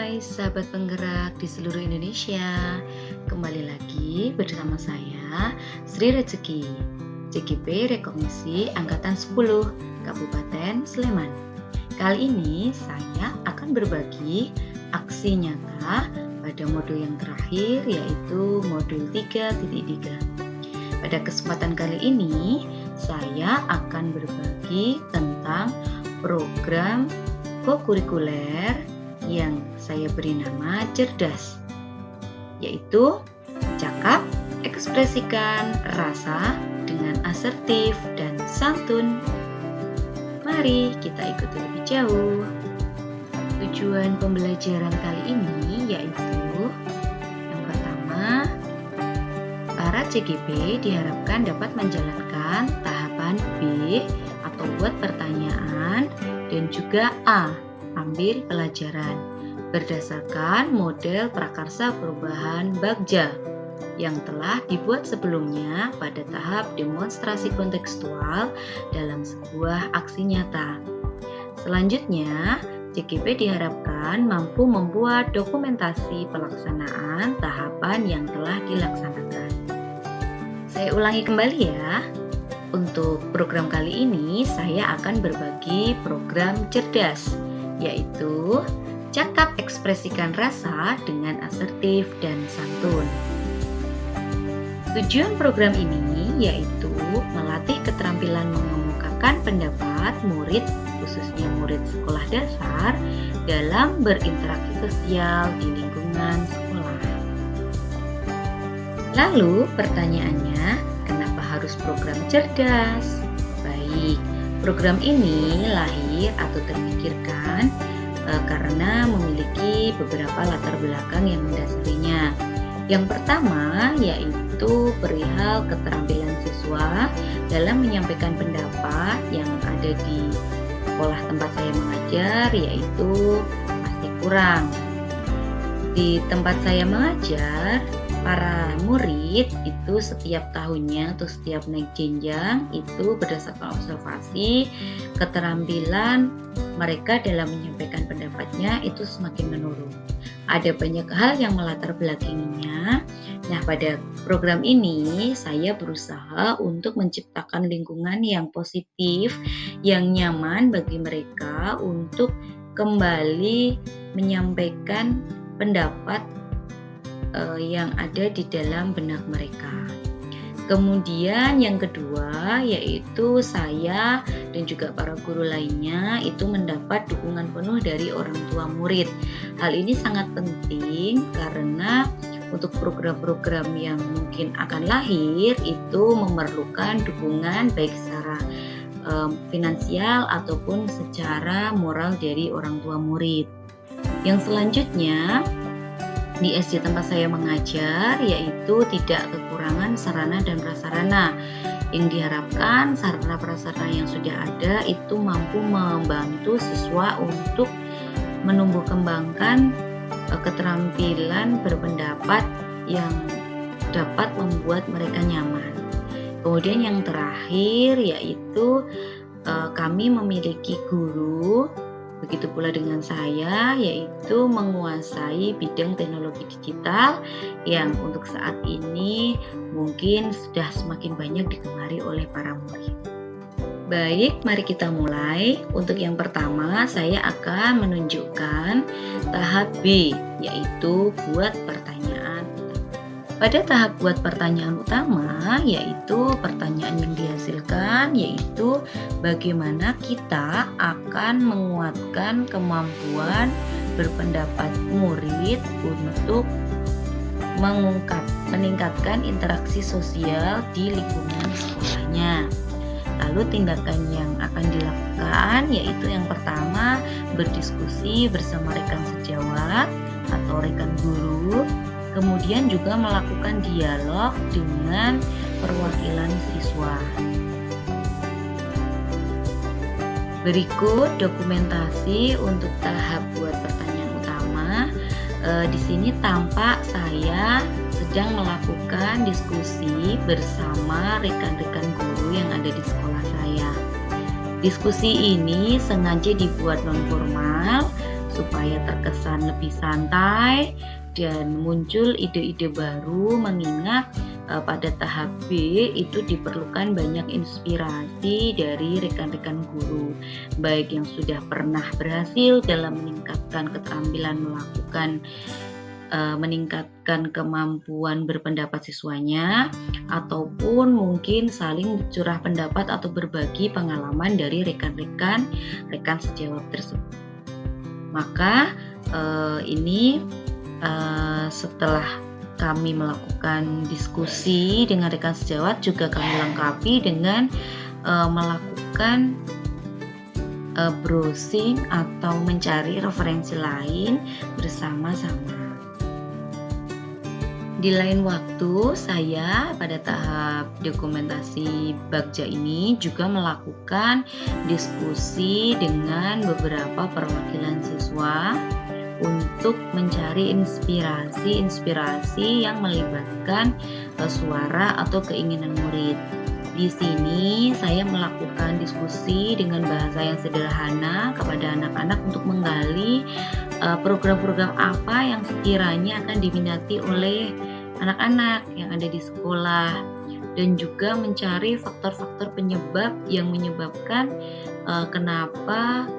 Hai sahabat penggerak di seluruh Indonesia. Kembali lagi bersama saya Sri Rezeki, CGP Rekognisi Angkatan 10 Kabupaten Sleman. Kali ini saya akan berbagi aksi nyata pada modul yang terakhir, yaitu modul 3.3. Pada kesempatan kali ini saya akan berbagi tentang program kokurikuler yang saya beri nama cerdas, yaitu cakap, ekspresikan rasa dengan asertif dan santun. Mari kita ikuti lebih jauh. Tujuan pembelajaran kali ini yaitu yang pertama, para CGP diharapkan dapat menjalankan tahapan B atau buat pertanyaan dan juga A, ambil pelajaran berdasarkan model prakarsa perubahan Bagja yang telah dibuat sebelumnya pada tahap demonstrasi kontekstual dalam sebuah aksi nyata. Selanjutnya, CGP diharapkan mampu membuat dokumentasi pelaksanaan tahapan yang telah dilaksanakan. Saya ulangi kembali ya. Untuk program kali ini saya akan berbagi program cerdas, yaitu cakap ekspresikan rasa dengan asertif dan santun. Tujuan program ini yaitu melatih keterampilan mengemukakan pendapat murid, khususnya murid sekolah dasar, dalam berinteraksi sosial di lingkungan sekolah. Lalu pertanyaannya, kenapa harus program cerdas? Baik, program ini lahir atau terpikirkan karena memiliki beberapa latar belakang yang mendasarinya. Yang pertama yaitu perihal keterampilan siswa dalam menyampaikan pendapat yang ada di sekolah tempat saya mengajar, yaitu masih kurang. Di tempat saya mengajar, para murid itu setiap tahunnya atau setiap naik jenjang itu berdasarkan observasi keterampilan mereka dalam menyampaikan pendapatnya itu semakin menurun. Ada banyak hal yang melatar belakanginya. Nah, pada program ini saya berusaha untuk menciptakan lingkungan yang positif, yang nyaman bagi mereka untuk kembali menyampaikan pendapat yang ada di dalam benak mereka. Kemudian yang kedua yaitu saya dan juga para guru lainnya itu mendapat dukungan penuh dari orang tua murid. Hal ini sangat penting karena untuk program-program yang mungkin akan lahir itu memerlukan dukungan baik secara finansial ataupun secara moral dari orang tua murid. Yang selanjutnya di SD tempat saya mengajar yaitu tidak kekurangan sarana dan prasarana. Yang diharapkan sarana prasarana yang sudah ada itu mampu membantu siswa untuk menumbuh kembangkan keterampilan berpendapat yang dapat membuat mereka nyaman. Kemudian yang terakhir yaitu kami memiliki guru, begitu pula dengan saya, yaitu menguasai bidang teknologi digital yang untuk saat ini mungkin sudah semakin banyak digemari oleh para murid. Baik, mari kita mulai. Untuk yang pertama, saya akan menunjukkan tahap B, yaitu buat pertanyaan. Pada tahap buat pertanyaan utama, yaitu pertanyaan yang dihasilkan, yaitu bagaimana kita akan menguatkan kemampuan berpendapat murid untuk meningkatkan interaksi sosial di lingkungan sekolahnya. Lalu tindakan yang akan dilakukan yaitu yang pertama berdiskusi bersama rekan sejawat atau rekan guru, kemudian juga melakukan dialog dengan perwakilan siswa. Berikut dokumentasi untuk tahap buat pertanyaan utama. Di sini tampak saya sedang melakukan diskusi bersama rekan-rekan guru yang ada di sekolah saya. Diskusi ini sengaja dibuat non formal supaya terkesan lebih santai dan muncul ide-ide baru, mengingat pada tahap B itu diperlukan banyak inspirasi dari rekan-rekan guru, baik yang sudah pernah berhasil dalam meningkatkan kemampuan berpendapat siswanya, ataupun mungkin saling curah pendapat atau berbagi pengalaman dari rekan sejawat tersebut. Maka ini setelah kami melakukan diskusi dengan rekan sejawat, juga kami lengkapi dengan melakukan browsing atau mencari referensi lain bersama-sama. Di lain waktu, saya pada tahap dokumentasi Bagja ini juga melakukan diskusi dengan beberapa perwakilan siswa untuk mencari inspirasi yang melibatkan suara atau keinginan murid. Di sini saya melakukan diskusi dengan bahasa yang sederhana kepada anak-anak untuk menggali program-program apa yang sekiranya akan diminati oleh anak-anak yang ada di sekolah, dan juga mencari faktor-faktor penyebab yang menyebabkan kenapa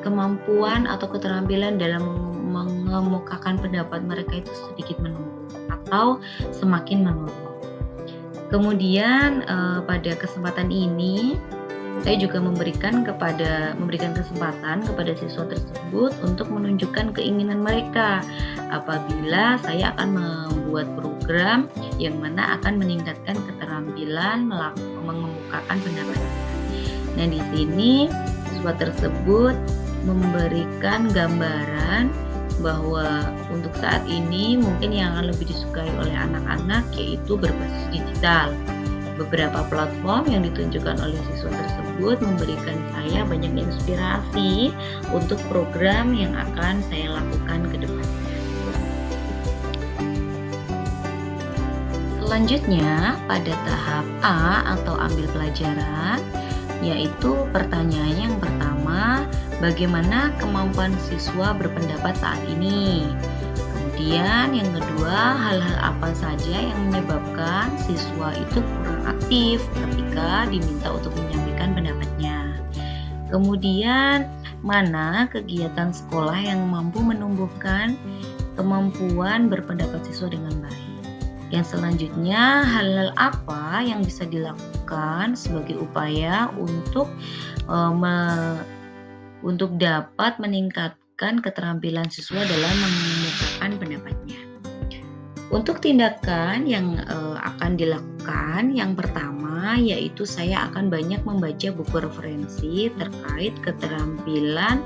kemampuan atau keterampilan dalam mengemukakan pendapat mereka itu sedikit menurun atau semakin menurun. Kemudian pada kesempatan ini saya juga memberikan kesempatan kepada siswa tersebut untuk menunjukkan keinginan mereka apabila saya akan membuat program yang mana akan meningkatkan keterampilan mengemukakan pendapat. Nah, di sini siswa tersebut memberikan gambaran bahwa untuk saat ini mungkin yang akan lebih disukai oleh anak-anak yaitu berbasis digital. Beberapa platform yang ditunjukkan oleh siswa tersebut memberikan saya banyak inspirasi untuk program yang akan saya lakukan ke depannya. Selanjutnya pada tahap A atau ambil pelajaran, yaitu pertanyaan yang pertama, bagaimana kemampuan siswa berpendapat saat ini? Kemudian yang kedua, hal-hal apa saja yang menyebabkan siswa itu kurang aktif ketika diminta untuk menyampaikan pendapatnya? Kemudian, mana kegiatan sekolah yang mampu menumbuhkan kemampuan berpendapat siswa dengan baik? Yang selanjutnya, hal-hal apa yang bisa dilakukan sebagai upaya untuk dapat meningkatkan keterampilan siswa dalam mengemukakan pendapatnya. Untuk tindakan yang akan dilakukan, yang pertama yaitu saya akan banyak membaca buku referensi terkait keterampilan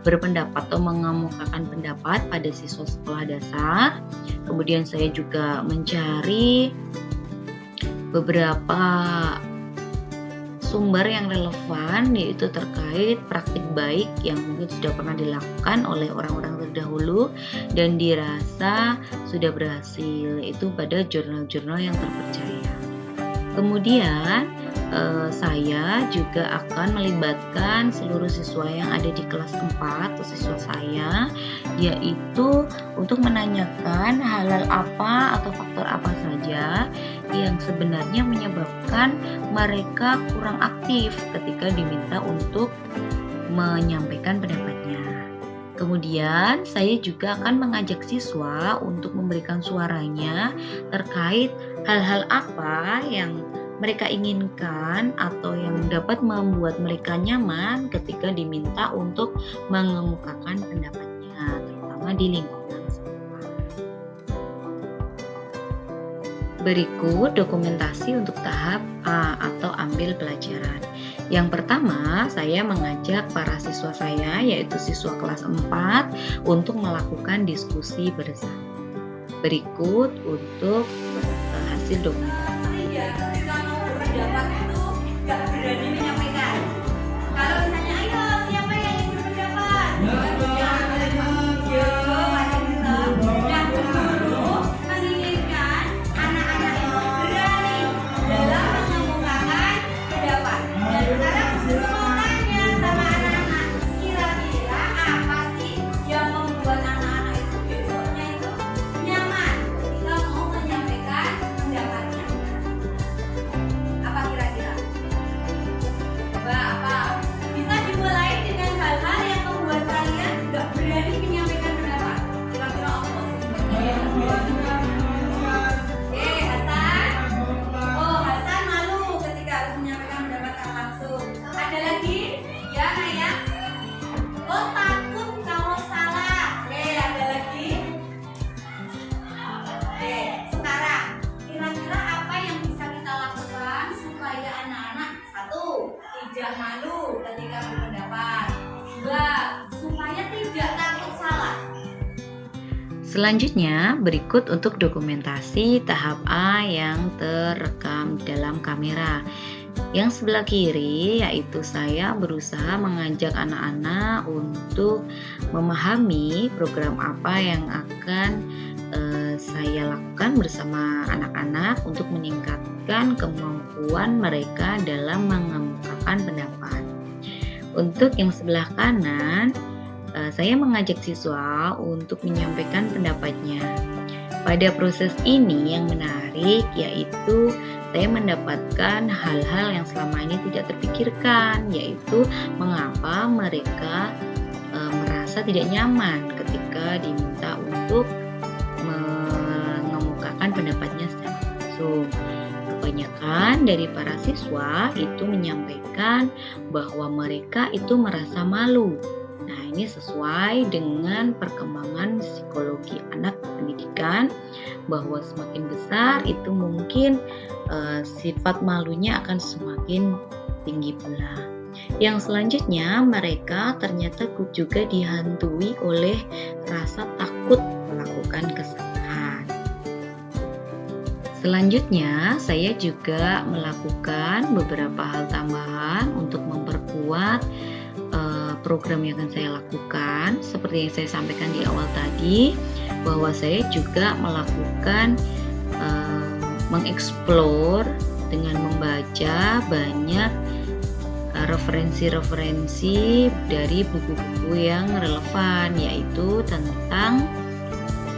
berpendapat atau mengemukakan pendapat pada siswa sekolah dasar. Kemudian saya juga mencari beberapa sumber yang relevan, yaitu terkait praktik baik yang mungkin sudah pernah dilakukan oleh orang-orang terdahulu dan dirasa sudah berhasil, yaitu pada jurnal-jurnal yang terpercaya. Kemudian saya juga akan melibatkan seluruh siswa yang ada di kelas 4 atau siswa saya, yaitu untuk menanyakan hal-hal apa atau faktor apa saja yang sebenarnya menyebabkan mereka kurang aktif ketika diminta untuk menyampaikan pendapatnya. Kemudian saya juga akan mengajak siswa untuk memberikan suaranya terkait hal-hal apa yang mereka inginkan atau yang dapat membuat mereka nyaman ketika diminta untuk mengemukakan pendapatnya, terutama di lingkungan sekolah. Berikut dokumentasi untuk tahap A atau ambil pelajaran. Yang pertama, saya mengajak para siswa saya, yaitu siswa kelas 4, untuk melakukan diskusi bersama. Berikut untuk hasil dokumentasi. Pendapat itu gak berani menyampaikan. Kalau misalnya, ayo siapa yang ingin berpendapat? Dan guru menginginkan anak-anak itu berani dalam mengemukakan pendapat. Dan sekarang guru mau tanya sama anak-anak, kira-kira apa Selanjutnya, berikut untuk dokumentasi tahap A yang terekam dalam kamera. Yang sebelah kiri yaitu saya berusaha mengajak anak-anak untuk memahami program apa yang akan saya lakukan bersama anak-anak untuk meningkatkan kemampuan mereka dalam mengemukakan pendapat. Untuk yang sebelah kanan, saya mengajak siswa untuk menyampaikan pendapatnya. Pada proses ini yang menarik yaitu saya mendapatkan hal-hal yang selama ini tidak terpikirkan, yaitu mengapa mereka merasa tidak nyaman ketika diminta untuk mengemukakan pendapatnya secara langsung. Kebanyakan dari para siswa itu menyampaikan bahwa mereka itu merasa malu. Nah, ini sesuai dengan perkembangan psikologi anak pendidikan, bahwa semakin besar itu mungkin sifat malunya akan semakin tinggi pula. Yang selanjutnya, mereka ternyata juga dihantui oleh rasa takut melakukan kesalahan. Selanjutnya, saya juga melakukan beberapa hal tambahan untuk memperkuat program yang akan saya lakukan. Seperti yang saya sampaikan di awal tadi, bahwa saya juga melakukan mengeksplor dengan membaca banyak referensi-referensi dari buku-buku yang relevan, yaitu tentang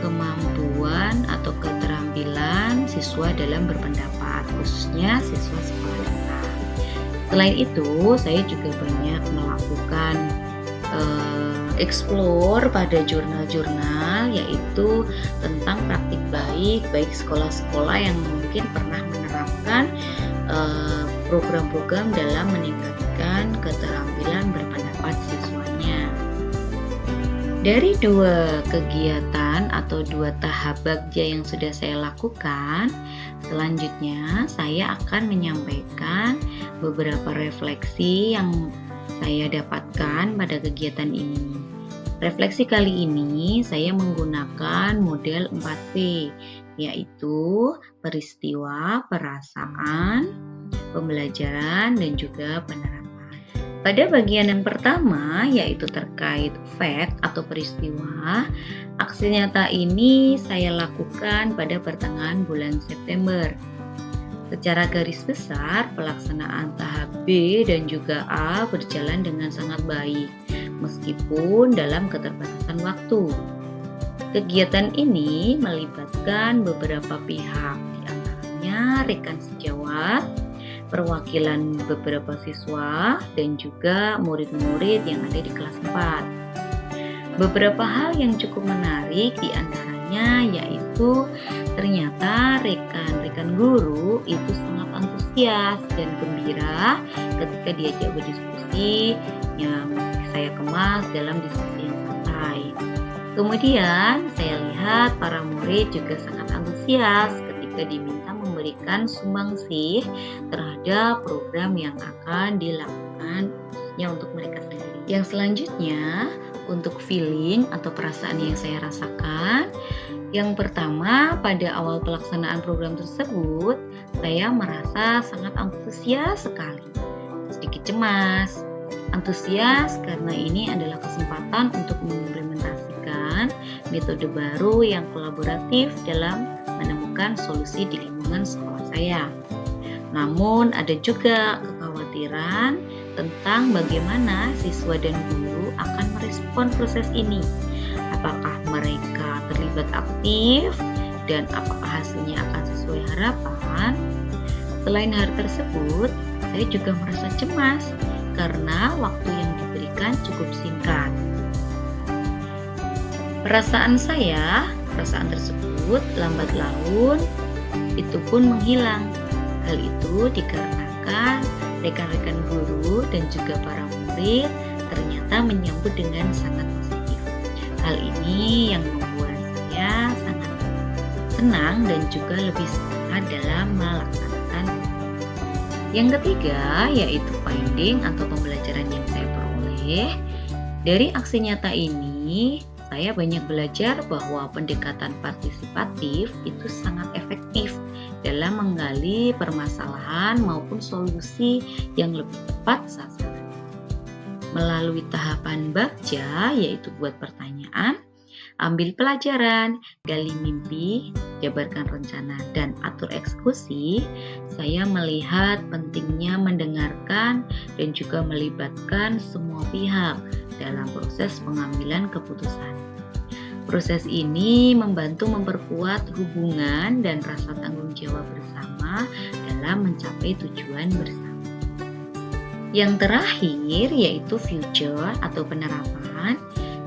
kemampuan atau keterampilan siswa dalam berpendapat, khususnya siswa sekolah dasar. Selain itu, saya juga banyak melakukan explore pada jurnal-jurnal, yaitu tentang praktik baik sekolah-sekolah yang mungkin pernah menerapkan program-program dalam meningkatkan keterampilan berpendapat siswanya. Dari 2 kegiatan atau 2 tahap bagja yang sudah saya lakukan, selanjutnya saya akan menyampaikan beberapa refleksi yang saya dapatkan pada kegiatan ini. Refleksi kali ini saya menggunakan model 4P, yaitu peristiwa, perasaan, pembelajaran, dan juga penerapan. Pada bagian yang pertama, yaitu terkait fact atau peristiwa, aksi nyata ini saya lakukan pada pertengahan bulan September. Secara garis besar, pelaksanaan tahap B dan juga A berjalan dengan sangat baik, meskipun dalam keterbatasan waktu. Kegiatan ini melibatkan beberapa pihak, di antaranya rekan sejawat, perwakilan beberapa siswa, dan juga murid-murid yang ada di kelas 4. Beberapa hal yang cukup menarik di antaranya yaitu ternyata rekan-rekan guru itu sangat antusias dan gembira ketika diajak berdiskusi yang saya kemas dalam diskusi yang santai. Kemudian saya lihat para murid juga sangat antusias ketika diminta memberikan sumbangsih terhadap program yang akan dilakukan khususnya untuk mereka sendiri. Yang selanjutnya, untuk feeling atau perasaan yang saya rasakan, yang pertama, pada awal pelaksanaan program tersebut, saya merasa sangat antusias sekali. Sedikit cemas, antusias karena ini adalah kesempatan untuk mengimplementasikan metode baru yang kolaboratif dalam menemukan solusi di lingkungan sekolah saya. Namun ada juga kekhawatiran tentang bagaimana siswa dan guru akan merespon proses ini. Apakah mereka terlibat aktif dan apakah hasilnya akan sesuai harapan? Selain hal tersebut, saya juga merasa cemas karena waktu yang diberikan cukup singkat. Perasaan tersebut lambat laun itu pun menghilang. Hal itu dikarenakan rekan-rekan guru dan juga para murid ternyata menyambut dengan sangat positif. Hal ini yang membuat saya sangat senang dan juga lebih semangat dalam melaksanakan. Yang ketiga yaitu finding atau pembelajaran yang saya peroleh. Dari aksi nyata ini, saya banyak belajar bahwa pendekatan partisipatif itu sangat efektif dalam menggali permasalahan maupun solusi yang lebih tepat sasaran. Melalui tahapan bagja, yaitu buat pertanyaan, ambil pelajaran, gali mimpi, jabarkan rencana, dan atur eksekusi, saya melihat pentingnya mendengarkan dan juga melibatkan semua pihak dalam proses pengambilan keputusan. Proses ini membantu memperkuat hubungan dan rasa tanggung jawab bersama dalam mencapai tujuan bersama. Yang terakhir yaitu future atau penerapan.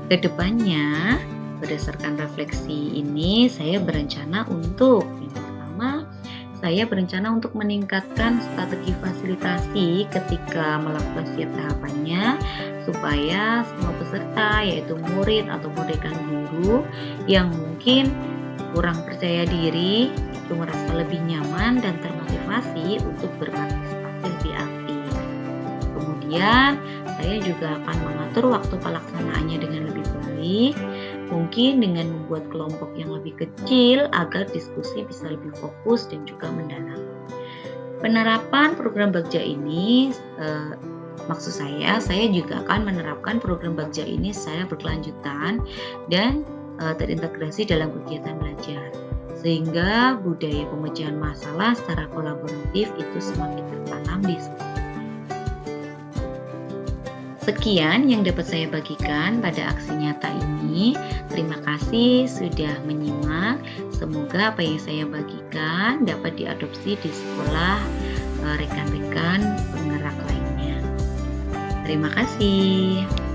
Kedepannya, berdasarkan refleksi ini, saya berencana untuk yang pertama, saya berencana untuk meningkatkan strategi fasilitasi ketika melakukan setiap tahapannya supaya semua peserta yaitu murid atau dekan guru yang mungkin kurang percaya diri itu merasa lebih nyaman dan termotivasi untuk berpartisipasi lebih aktif. Kemudian saya juga akan mengatur waktu pelaksanaannya dengan lebih baik, mungkin dengan membuat kelompok yang lebih kecil agar diskusi bisa lebih fokus dan juga mendalam. Penerapan program Bagja ini, maksud saya juga akan menerapkan program Bagja ini secara berkelanjutan dan terintegrasi dalam kegiatan belajar, sehingga budaya pemecahan masalah secara kolaboratif itu semakin tertanam di sekolah. Sekian yang dapat saya bagikan pada aksi nyata ini. Terima kasih sudah menyimak. Semoga apa yang saya bagikan dapat diadopsi di sekolah rekan-rekan penggerak lainnya. Terima kasih.